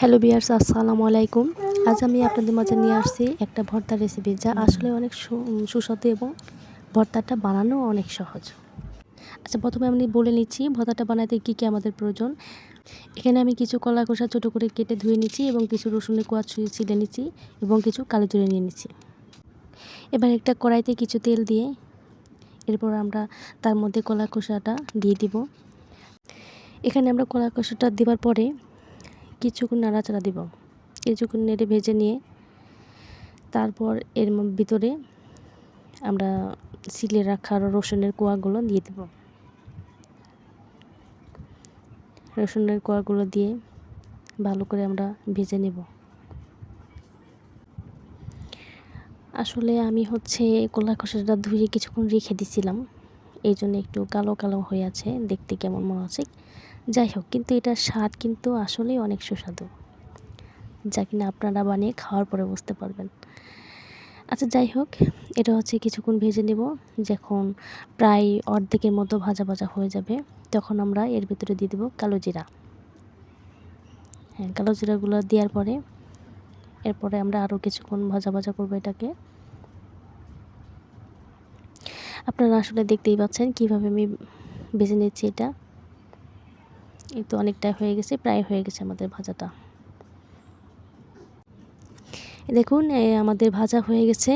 Hello viewers, আসসালামু আলাইকুম। আজ আমি আপনাদের মাঝে নিয়ে আসছি একটা ভর্তার রেসিপি, যা আসলে অনেক সুস্বাদু এবং ভর্তাটা বানানো অনেক সহজ। আচ্ছা, প্রথমে আমি বলে নিচ্ছি ভর্তাটা বানাতে কী কী আমাদের প্রয়োজন। এখানে আমি কিছু কলা খোসা ছোটো করে কেটে ধুয়ে নিচ্ছি এবং কিছু রসুনের কোয়া ছিলে নিচ্ছি এবং কিছু কালো জিরে নিয়ে নিচ্ছি। এবার একটা কড়াইতে কিছু তেল দিয়ে এরপর আমরা তার মধ্যে কলা খোসাটা দিয়ে দিব। এখানে আমরা কলা খোসাটা দেওয়ার পরে কিছুক্ষণ নাড়াচাড়া দিব। কিছুক্ষণ নেড়ে ভেজে নিয়ে তারপর এর ভিতরে আমরা ছিলে রাখা রসুনের কোয়াগুলো দিয়ে দেব। রসুনের কোয়াগুলো দিয়ে ভালো করে আমরা ভেজে নেব। আসলে আমি কলা খোসাটা ধুয়ে কিছুক্ষণ রেখে দিয়েছিলাম, এই জন্য একটু কালো কালো হয়ে আছে, দেখতে কেমন মনে হচ্ছে। যাই হোক, কিন্তু এটার স্বাদ কিন্তু আসলেই অনেক সুস্বাদু, যা কিনা আপনারা বানিয়ে খাওয়ার পরে বুঝতে পারবেন। আচ্ছা, যাই হোক, এটা কিছুক্ষণ ভেজে নেব। যখন প্রায় অর্ধেকের মতো ভাজা ভাজা হয়ে যাবে, তখন আমরা এর ভিতরে দিয়ে দেবো কালো জিরা। কালো জিরাগুলো দেওয়ার পরে এরপরে আমরা আরও কিছুক্ষণ ভাজা ভাজা করবো এটাকে। আপনারা আসলে দেখতেই পাচ্ছেন কীভাবে আমি ভেজে নিচ্ছি এটা। এই তো অনেকটাই হয়ে গেছে, প্রায় হয়ে গেছে আমাদের ভাজাটা। দেখুন, আমাদের ভাজা হয়ে গেছে।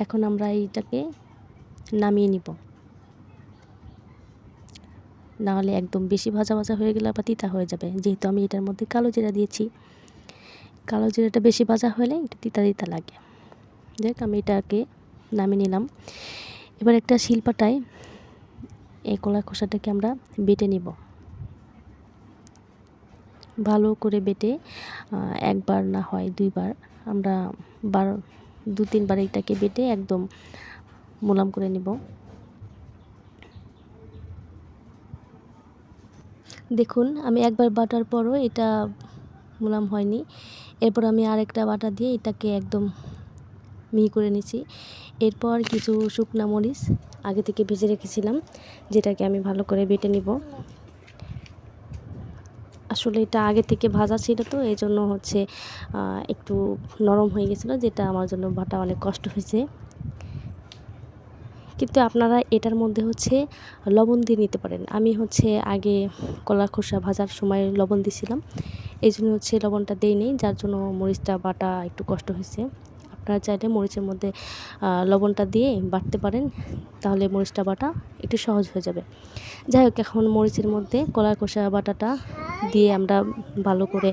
এখন আমরা এইটাকে নামিয়ে নিব, নাহলে একদম বেশি ভাজা ভাজা হয়ে গেলে আবার তিতা হয়ে যাবে। যেহেতু আমি এটার মধ্যে কালো জিরা দিয়েছি, কালো জিরাটা বেশি ভাজা হলে একটু তিতা তিতা লাগে। দেখ, আমি এটাকে নামিয়ে নিলাম। এবার একটা শিলপাটায় এই কলা খোসাটাকে আমরা বেটে নিব। ভালো করে বেটে একবার না হয় দুইবার, আমরা 2-3 বার এটাকে বেটে একদম মোলাম করে নিব। দেখুন, আমি একবার বাটার পরও এটা মোলাম হয়নি। এরপর আমি আরেকটা বাটা দিয়ে এটাকে একদম মিহি করে নিচ্ছি। এরপর কিছু শুকনো মরিচ আগে থেকে ভেজে রেখেছিলাম, যেটাকে আমি ভালো করে বেটে নিব। আসলে এটা আগে থেকে ভাজা ছিল, তো এই জন্য একটু নরম হয়ে গেছিলো, যেটা আমার জন্য বাটা অনেক কষ্ট হয়েছে। কিন্তু আপনারা এটার মধ্যে লবণ দিয়ে নিতে পারেন। আমি আগে কলা খোসা ভাজার সময় লবণ দিছিলাম, এই জন্য লবণটা দিইনি, যার জন্য মরিচটা বাটা একটু কষ্ট হয়েছে। আপনারা চাইলে মরিচের মধ্যে লবণটা দিয়ে বাটতে পারেন, তাহলে মরিচটা বাটা একটু সহজ হয়ে যাবে। যাই হোক, এখন মরিচের মধ্যে কলা খোসা বাটাটা দিয়ে আমরা ভালো করে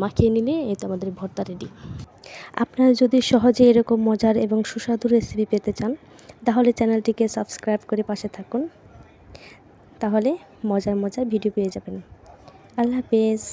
মাখিয়ে নিলে এই তো আমাদের ভর্তা রেডি। আপনারা যদি সহজে এরকম মজার এবং সুস্বাদু রেসিপি পেতে চান, তাহলে চ্যানেলটিকে সাবস্ক্রাইব করে পাশে থাকুন, তাহলে মজার মজার ভিডিও পেয়ে যাবেন। আল্লাহ হাফেজ।